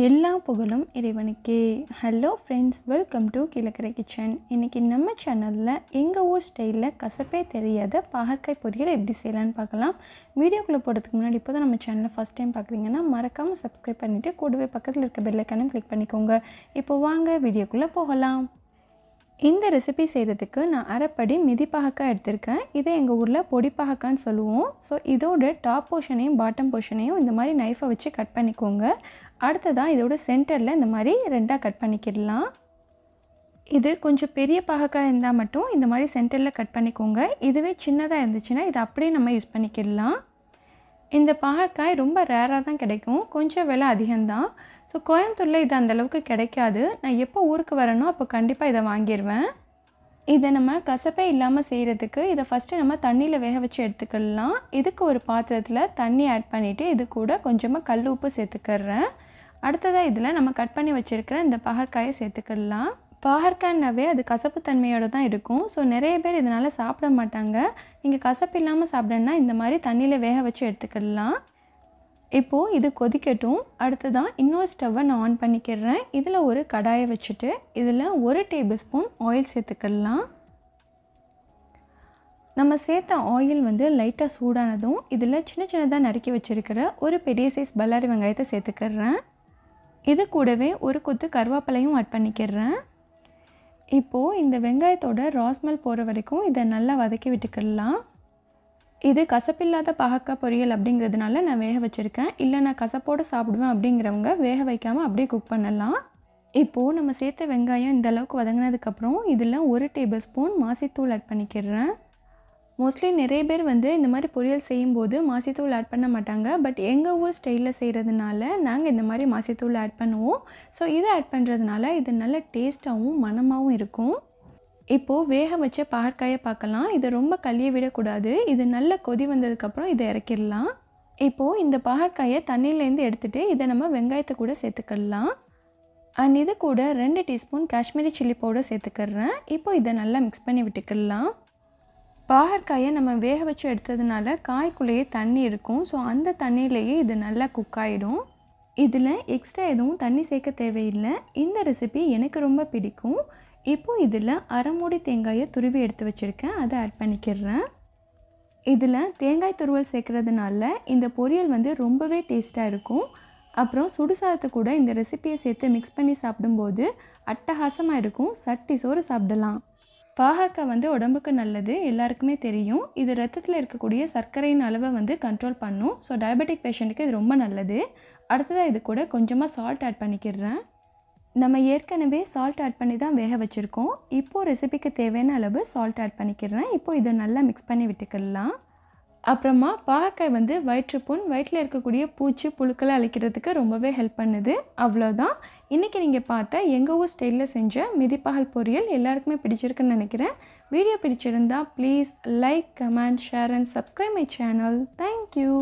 எல்லா புகழும் இறைவனுக்கே. Hello friends, welcome to Kilakarai kitchen. இன்றைக்கி நம்ம சேனலில் எங்கள் ஊர் ஸ்டைலில் கசப்பே தெரியாத பாகற்காய் பொரியல் எப்படி செய்யலான்னு பார்க்கலாம். வீடியோக்குள்ளே போகிறதுக்கு முன்னாடி இப்போ தான் நம்ம சேனலை ஃபஸ்ட் டைம் பார்க்குறீங்கன்னா மறக்காமல் சப்ஸ்கிரைப் பண்ணிவிட்டு கூடவே பக்கத்தில் இருக்க பெல் ஐக்கானும் கிளிக் பண்ணிக்கோங்க. இப்போ வாங்க வீடியோக்குள்ளே போகலாம். இந்த ரெசிபி செய்கிறதுக்கு நான் அரைப்படி மிதி பாகக்காய் எடுத்திருக்கேன். இதை எங்கள் ஊரில் பொடி பாகக்கான்னு சொல்லுவோம். ஸோ இதோட டாப் போர்ஷனையும் பாட்டம் போர்ஷனையும் இந்த மாதிரி நைஃபை வச்சு கட் பண்ணிக்கோங்க. அடுத்ததாக இதோட சென்டரில் இந்த மாதிரி ரெண்டாக கட் பண்ணிக்கிடலாம். இது கொஞ்சம் பெரிய பாகக்காய் இருந்தால் மட்டும் இந்த மாதிரி சென்டரில் கட் பண்ணிக்கோங்க. இதுவே சின்னதாக இருந்துச்சுன்னா இதை அப்படியே நம்ம யூஸ் பண்ணிக்கிடலாம். இந்த பாகற்காய் ரொம்ப ரேராக தான் கிடைக்கும், கொஞ்சம் விலை அதிகம்தான். ஸோ கோயம்புத்தூரில் இது அந்தளவுக்கு கிடைக்காது. நான் எப்போ ஊருக்கு வரேனோ அப்போ கண்டிப்பாக இதை வாங்கிடுவேன். இதை நம்ம கசப்பே இல்லாமல் செய்கிறதுக்கு இதை ஃபஸ்ட்டு நம்ம தண்ணியில் வேக வச்சு எடுத்துக்கலாம். இதுக்கு ஒரு பாத்திரத்தில் தண்ணி ஆட் பண்ணிவிட்டு இது கூட கொஞ்சமாக கல் உப்பு சேர்த்துக்கிறேன். அடுத்ததாக இதில் நம்ம கட் பண்ணி வச்சுருக்கிற இந்த பாகற்காயை சேர்த்துக்கலாம். பாகற்காய்னாவே அது கசப்பு தன்மையோடு தான் இருக்கும். ஸோ நிறைய பேர் இதனால் சாப்பிட மாட்டாங்க. நீங்கள் கசப்பு இல்லாமல் சாப்பிடணுன்னா இந்த மாதிரி தண்ணியில் வேக வச்சு எடுத்துக்கலாம். இப்போது இது கொதிக்கட்டும். அடுத்ததான் இன்னொரு ஸ்டவ்வை நான் ஆன் பண்ணிக்கிறேன். இதில் ஒரு கடாயை வச்சுட்டு இதில் 1 டேபிள் ஸ்பூன் ஆயில் சேர்த்துக்கலாம். நம்ம சேர்த்த ஆயில் லைட்டாக சூடானதும் இதில் சின்ன சின்னதாக நறுக்கி வச்சுருக்கிற ஒரு பெரிய சைஸ் பல்லாரி வெங்காயத்தை சேர்த்துக்கிறேன். இது கூடவே ஒரு கொத்து கருவேப்பிலையும் ஆட் பண்ணிக்கிறேன். இப்போது இந்த வெங்காயத்தோட ராஸ்மெல் போகிற வரைக்கும் இதை நல்லா வதக்கி விட்டுக்கலாம். இது கசப்பில்லாத பாகக்காய் பொரியல் அப்படிங்கிறதுனால நான் வேக வச்சுருக்கேன். இல்லை நான் கசப்போடு சாப்பிடுவேன் அப்படிங்கிறவங்க வேக வைக்காமல் அப்படியே குக் பண்ணலாம். இப்போது நம்ம சேர்த்த வெங்காயம் இந்த அளவுக்கு வதங்கினதுக்கப்புறம் இதில் 1 டேபிள் ஸ்பூன் மாசித்தூள் ஆட் பண்ணிக்கிறேன். மோஸ்ட்லி நிறைய பேர் இந்த மாதிரி பொரியல் செய்யும்போது மாசித்தூள் ஆட் பண்ண மாட்டாங்க. பட் எங்கள் ஊர் ஸ்டைலில் செய்கிறதுனால நாங்கள் இந்த மாதிரி மாசித்தூள் ஆட் பண்ணுவோம். ஸோ இதை ஆட் பண்ணுறதுனால இது நல்ல டேஸ்ட்டாகவும் மணமாகவும் இருக்கும். இப்போது வேக வச்ச பாகற்காயை பார்க்கலாம். இதை ரொம்ப கழிய விடக்கூடாது. இது நல்ல கொதி வந்ததுக்கப்புறம் இதை இறக்கிடலாம். இப்போது இந்த பாகற்காயை தண்ணியிலேருந்து எடுத்துகிட்டு இதை நம்ம வெங்காயத்தை கூட சேர்த்துக்கலாம். அண்ட் இது கூட 2 டீஸ்பூன் காஷ்மீரி சில்லி பவுடர் சேர்த்துக்கிறேன். இப்போது இதை நல்லா மிக்ஸ் பண்ணி விட்டுக்கலாம். பாகற்காயை நம்ம வேக வச்சு எடுத்ததுனால காய்க்குள்ளேயே தண்ணி இருக்கும். ஸோ அந்த தண்ணியிலேயே இது நல்லா குக் ஆகிடும். இதில் எக்ஸ்ட்ரா எதுவும் தண்ணி சேர்க்க தேவையில்லை. இந்த ரெசிபி எனக்கு ரொம்ப பிடிக்கும். இப்போது இதில் அரை மூடி தேங்காயை துருவி எடுத்து வச்சுருக்கேன், அதை ஆட் பண்ணிக்கிறேன். இதில் தேங்காய் துருவல் சேர்க்குறதுனால இந்த பொரியல் ரொம்பவே டேஸ்ட்டாக இருக்கும். அப்புறம் சுடுசாதத்தை கூட இந்த ரெசிபியை சேர்த்து மிக்ஸ் பண்ணி சாப்பிடும்போது அட்டகாசமாக இருக்கும். சட்டி சோறு சாப்பிடலாம். பாகற்காய் உடம்புக்கு நல்லது, எல்லாருக்குமே தெரியும். இது ரத்தத்தில் இருக்கக்கூடிய சர்க்கரையின் அளவை கண்ட்ரோல் பண்ணும். ஸோ டயபெட்டிக் பேஷண்ட்டுக்கு இது ரொம்ப நல்லது. அடுத்ததாக இது கூட கொஞ்சமாக சால்ட் ஆட் பண்ணிக்கிறேன். நம்ம ஏற்கனவே சால்ட் ஆட் பண்ணி தான் வேக வச்சுருக்கோம். இப்போது ரெசிபிக்கு தேவையான அளவு சால்ட் ஆட் பண்ணிக்கிறேன். இப்போது இதை நல்லா மிக்ஸ் பண்ணி விட்டுக்கலாம். அப்புறமா பாகற்காய் வயிற்றுப்புண், வயிற்றில் இருக்கக்கூடிய பூச்சி புழுக்களை அழிக்கிறதுக்கு ரொம்பவே ஹெல்ப் பண்ணுது. அவ்வளோதான். இன்றைக்கி நீங்கள் பார்த்த எங்கள் ஊர் ஸ்டைலில் செஞ்ச மிதிப்பாகல் பொரியல் எல்லாருக்குமே பிடிச்சிருக்குன்னு நினைக்கிறேன். வீடியோ பிடிச்சிருந்தா please like, comment, share and subscribe my channel. Thank you.